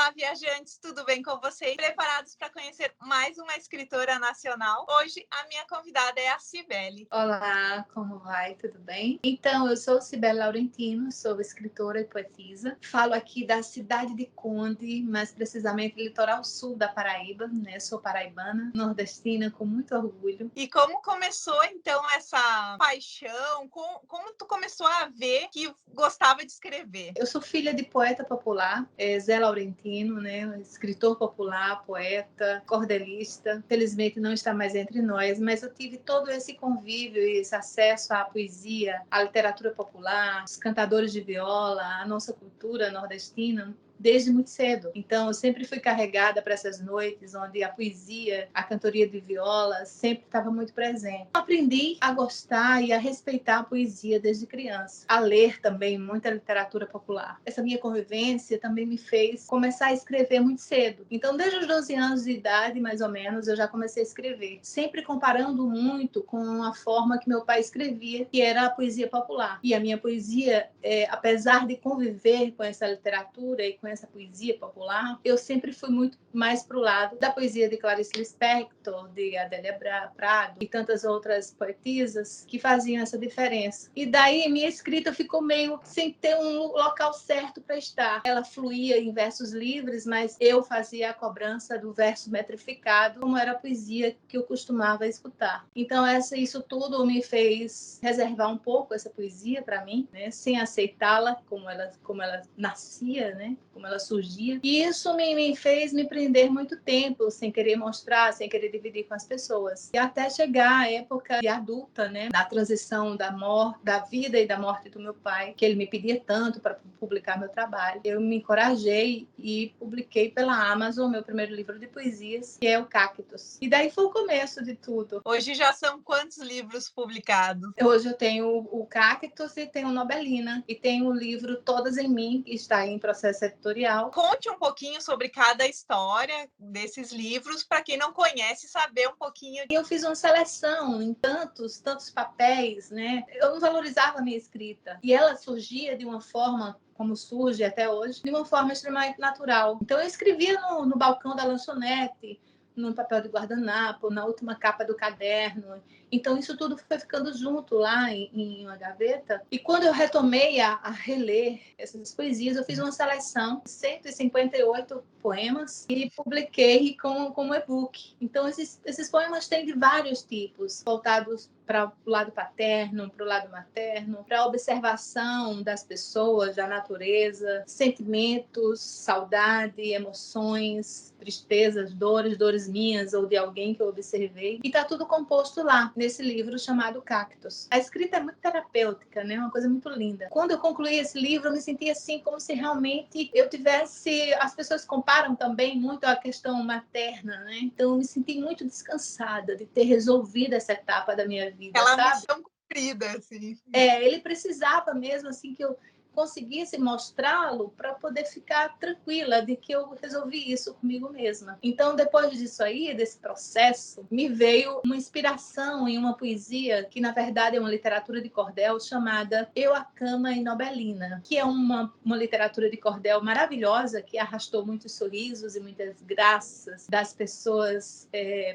Olá, viajantes, tudo bem com vocês? Preparados para conhecer mais uma escritora nacional? Hoje, a minha convidada é a Cibele. Olá, como vai? Tudo bem? Então, eu sou Cibele Laurentino, sou escritora e poetisa. Falo aqui da cidade de Conde, mais precisamente litoral sul da Paraíba, né? Sou paraibana, nordestina, com muito orgulho. E como começou, então, essa paixão? Como tu começou a ver que gostava de escrever? Eu sou filha de poeta popular, Zé Laurentino, né? Escritor popular, poeta, cordelista. Felizmente não está mais entre nós, mas eu tive todo esse convívio e esse acesso à poesia, à literatura popular, os cantadores de viola, à nossa cultura nordestina, desde muito cedo. Então, eu sempre fui carregada para essas noites onde a poesia, a cantoria de viola sempre estava muito presente. Aprendi a gostar e a respeitar a poesia desde criança, a ler também muita literatura popular. Essa minha convivência também me fez começar a escrever muito cedo. Então, desde os 12 anos de idade, mais ou menos, eu já comecei a escrever, sempre comparando muito com a forma que meu pai escrevia, que era a poesia popular. E a minha poesia, apesar de conviver com essa literatura e com essa poesia popular, eu sempre fui muito mais para o lado da poesia de Clarice Lispector, de Adélia Prado e tantas outras poetisas que faziam essa diferença. E daí minha escrita ficou meio sem ter um local certo para estar. Ela fluía em versos livres, mas eu fazia a cobrança do verso metrificado, como era a poesia que eu costumava escutar. Então isso tudo me fez reservar um pouco essa poesia para mim, né, sem aceitá-la como ela nascia, né, como ela surgia. E isso me fez me prender muito tempo, sem querer mostrar, sem querer dividir com as pessoas. E até chegar à época de adulta, né, na transição da vida e da morte do meu pai, que ele me pedia tanto para publicar meu trabalho. Eu me encorajei e publiquei pela Amazon meu primeiro livro de poesias, que é o Cactus. E daí foi o começo de tudo. Hoje já são quantos livros publicados? Hoje eu tenho o Cactus e tenho Nobelina. E tenho o livro Todas em Mim, que está em processo editorial. Conte um pouquinho sobre cada história desses livros, para quem não conhece, saber um pouquinho. Eu fiz uma seleção em tantos papéis, né? Eu não valorizava a minha escrita. E ela surgia de uma forma, como surge até hoje, de uma forma extremamente natural. Então eu escrevia no balcão da lanchonete, no papel de guardanapo, na última capa do caderno. Então, isso tudo foi ficando junto lá em uma gaveta. E quando eu retomei a reler essas poesias, eu fiz uma seleção de 158 poemas e publiquei como e-book. Então, esses poemas têm de vários tipos, voltados para o lado paterno, para o lado materno, para a observação das pessoas, da natureza, sentimentos, saudade, emoções, tristezas, dores minhas ou de alguém que eu observei. E está tudo composto lá, nesse livro chamado Cactus. A escrita é muito terapêutica, né? Uma coisa muito linda. Quando eu concluí esse livro, eu me senti assim como se realmente eu tivesse... As pessoas comparam também muito a questão materna, né? Então eu me senti muito descansada de ter resolvido essa etapa da minha vida, Aquela sabe? missão cumprida, assim. Ele precisava mesmo assim que eu conseguisse mostrá-lo para poder ficar tranquila de que eu resolvi isso comigo mesma. Então, depois disso aí, desse processo, me veio uma inspiração em uma poesia que, na verdade, é uma literatura de cordel chamada Eu, a Cama e Nobelina, que é uma literatura de cordel maravilhosa que arrastou muitos sorrisos e muitas graças das pessoas,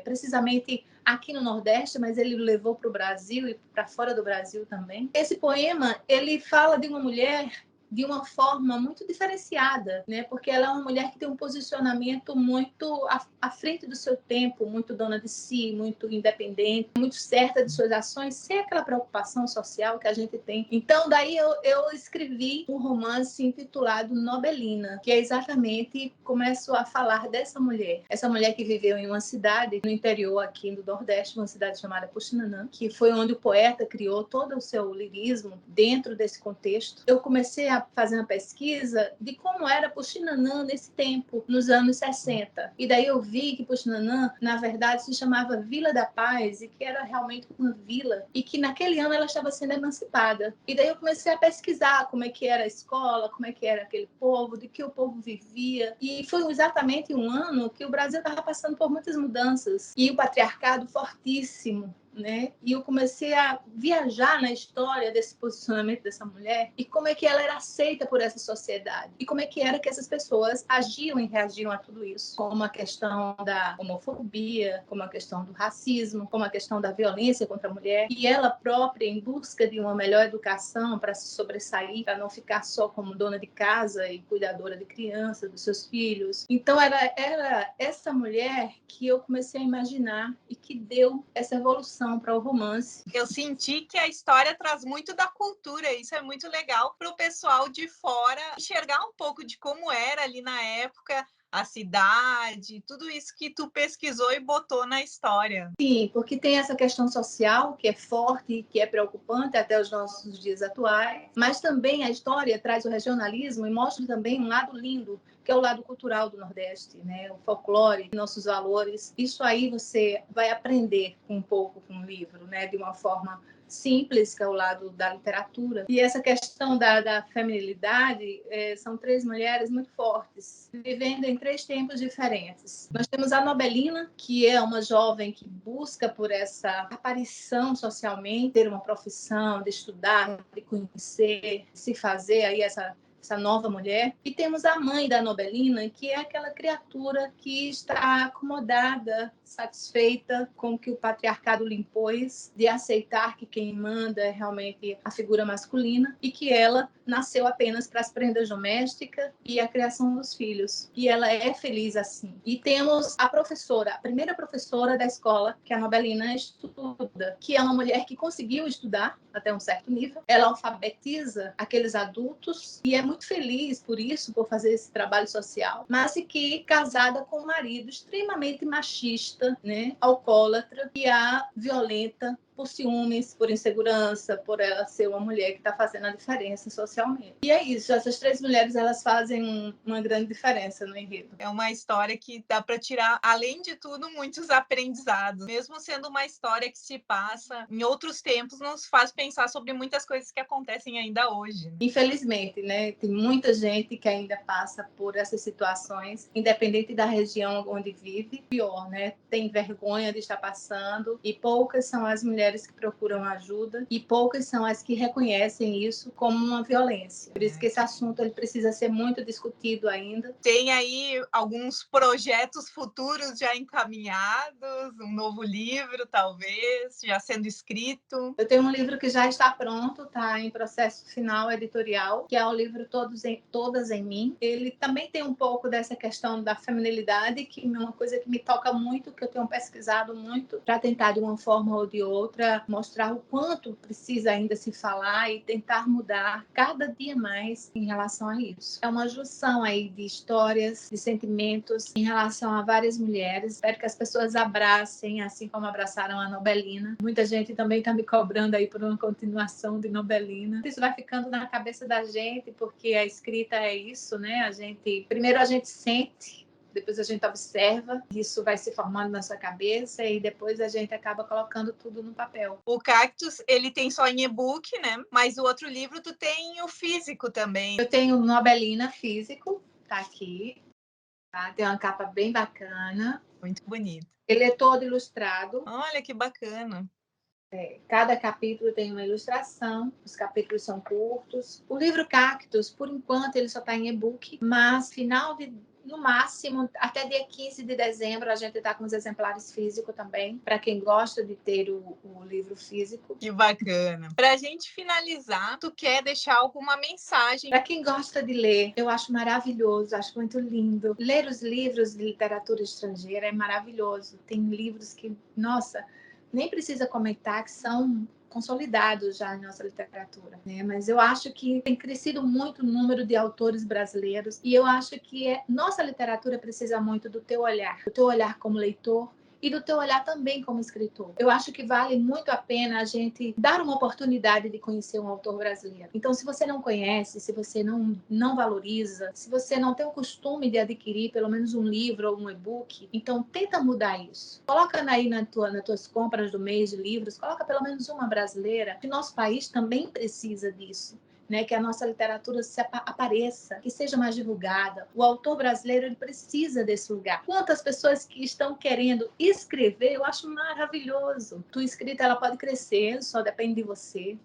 precisamente aqui no Nordeste, mas ele levou para o Brasil e para fora do Brasil também. Esse poema, ele fala de uma mulher de uma forma muito diferenciada, né? Porque ela é uma mulher que tem um posicionamento muito à frente do seu tempo, muito dona de si, muito independente, muito certa de suas ações, sem aquela preocupação social que a gente tem. Então, daí eu escrevi um romance intitulado Nobelina, que é exatamente, começo a falar dessa mulher. Essa mulher que viveu em uma cidade no interior aqui do Nordeste, uma cidade chamada Puxinanã, que foi onde o poeta criou todo o seu lirismo dentro desse contexto. Eu comecei a fazer uma pesquisa de como era Puxinanã nesse tempo, nos anos 60. E daí eu vi que Puxinanã, na verdade, se chamava Vila da Paz e que era realmente uma vila e que naquele ano ela estava sendo emancipada. E daí eu comecei a pesquisar como é que era a escola, como é que era aquele povo, de que o povo vivia. E foi exatamente um ano que o Brasil estava passando por muitas mudanças e o patriarcado fortíssimo né? E eu comecei a viajar na história desse posicionamento dessa mulher e como é que ela era aceita por essa sociedade e como é que era que essas pessoas agiam e reagiam a tudo isso, como a questão da homofobia, como a questão do racismo, como a questão da violência contra a mulher, e ela própria em busca de uma melhor educação para se sobressair, para não ficar só como dona de casa e cuidadora de criança, dos seus filhos. Então era essa mulher que eu comecei a imaginar e que deu essa evolução para o romance. Eu senti que a história traz muito da cultura, isso é muito legal para o pessoal de fora enxergar um pouco de como era ali na época, a cidade, tudo isso que tu pesquisou e botou na história. Sim, porque tem essa questão social que é forte, que é preocupante até os nossos dias atuais, mas também a história traz o regionalismo e mostra também um lado lindo, que é o lado cultural do Nordeste, né? O folclore, nossos valores. Isso aí você vai aprender um pouco com o livro, né? De uma forma simples, que é o lado da literatura. E essa questão da feminilidade, são três mulheres muito fortes, vivendo em três tempos diferentes. Nós temos a Nobelina, que é uma jovem que busca por essa aparição socialmente, ter uma profissão, de estudar, de conhecer, se fazer aí essa nova mulher. E temos a mãe da Nobelina, que é aquela criatura que está acomodada, satisfeita com o que o patriarcado lhe impôs, de aceitar que quem manda é realmente a figura masculina e que ela nasceu apenas para as prendas domésticas e a criação dos filhos. E ela é feliz assim. E temos a professora, a primeira professora da escola que a Nobelina estuda, que é uma mulher que conseguiu estudar até um certo nível. Ela alfabetiza aqueles adultos e é muito feliz por isso, por fazer esse trabalho social, mas que casada com um marido extremamente machista, né, alcoólatra, e a violenta por ciúmes, por insegurança, por ela ser uma mulher que está fazendo a diferença socialmente. E é isso, essas três mulheres, elas fazem uma grande diferença no enredo. É uma história que dá para tirar, além de tudo, muitos aprendizados. Mesmo sendo uma história que se passa em outros tempos, nos faz pensar sobre muitas coisas que acontecem ainda hoje. Infelizmente, né, tem muita gente que ainda passa por essas situações, independente da região onde vive. Pior, né, tem vergonha de estar passando, e poucas são as mulheres que procuram ajuda e poucas são as que reconhecem isso como uma violência. Por isso que esse assunto ele precisa ser muito discutido ainda. Tem aí alguns projetos futuros já encaminhados, um novo livro, talvez, já sendo escrito? Eu tenho um livro que já está pronto, está em processo final editorial, que é o livro Todas em Mim. Ele também tem um pouco dessa questão da feminilidade, que é uma coisa que me toca muito, que eu tenho pesquisado muito, para tentar, de uma forma ou de outra, mostrar o quanto precisa ainda se falar e tentar mudar cada dia mais em relação a isso. É uma junção aí de histórias, de sentimentos em relação a várias mulheres. Espero que as pessoas abracem, assim como abraçaram a Nobelina. Muita gente também está me cobrando aí por uma continuação de Nobelina. Isso vai ficando na cabeça da gente, porque a escrita é isso, né? Primeiro a gente sente, depois a gente observa, isso vai se formando na sua cabeça e depois a gente acaba colocando tudo no papel. O Cactus, ele tem só em e-book, né? Mas o outro livro tu tem o físico também. Eu tenho o Nobelina físico, tá aqui, tá? Tem uma capa bem bacana. Muito bonito. Ele é todo ilustrado. Olha que bacana. Cada capítulo tem uma ilustração, os capítulos são curtos. O livro Cactus, por enquanto, ele só está em e-book, mas no máximo, até dia 15 de dezembro, a gente está com os exemplares físicos também, para quem gosta de ter o livro físico. Que bacana. Para a gente finalizar, tu quer deixar alguma mensagem? Para quem gosta de ler, eu acho maravilhoso, acho muito lindo. Ler os livros de literatura estrangeira é maravilhoso. Tem livros que, nossa, nem precisa comentar, que são consolidados já em nossa literatura, né? Mas eu acho que tem crescido muito o número de autores brasileiros e eu acho que nossa literatura precisa muito do teu olhar como leitor e do teu olhar também como escritor. Eu acho que vale muito a pena a gente dar uma oportunidade de conhecer um autor brasileiro. Então, se você não conhece, se você não valoriza, se você não tem o costume de adquirir pelo menos um livro ou um e-book, então tenta mudar isso. Coloca aí nas tuas compras do mês de livros, coloca pelo menos uma brasileira, que nosso país também precisa disso. né, que a nossa literatura apareça, que seja mais divulgada. O autor brasileiro, ele precisa desse lugar. Quantas pessoas que estão querendo escrever, eu acho maravilhoso. Tua escrita, ela pode crescer, só depende de você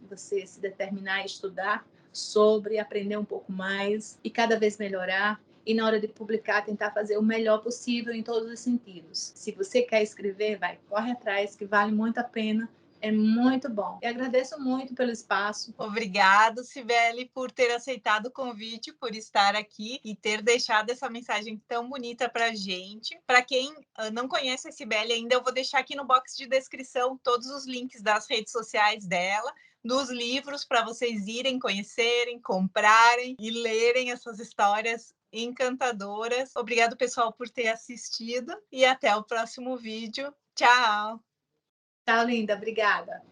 se determinar a estudar sobre, aprender um pouco mais e cada vez melhorar. E na hora de publicar, tentar fazer o melhor possível em todos os sentidos. Se você quer escrever, corre atrás, que vale muito a pena. É muito bom. E agradeço muito pelo espaço. Obrigado, Cibele, por ter aceitado o convite, por estar aqui e ter deixado essa mensagem tão bonita para a gente. Para quem não conhece a Cibele ainda, eu vou deixar aqui no box de descrição todos os links das redes sociais dela, dos livros, para vocês irem conhecerem, comprarem e lerem essas histórias encantadoras. Obrigado, pessoal, por ter assistido e até o próximo vídeo. Tchau! Tchau, linda. Obrigada.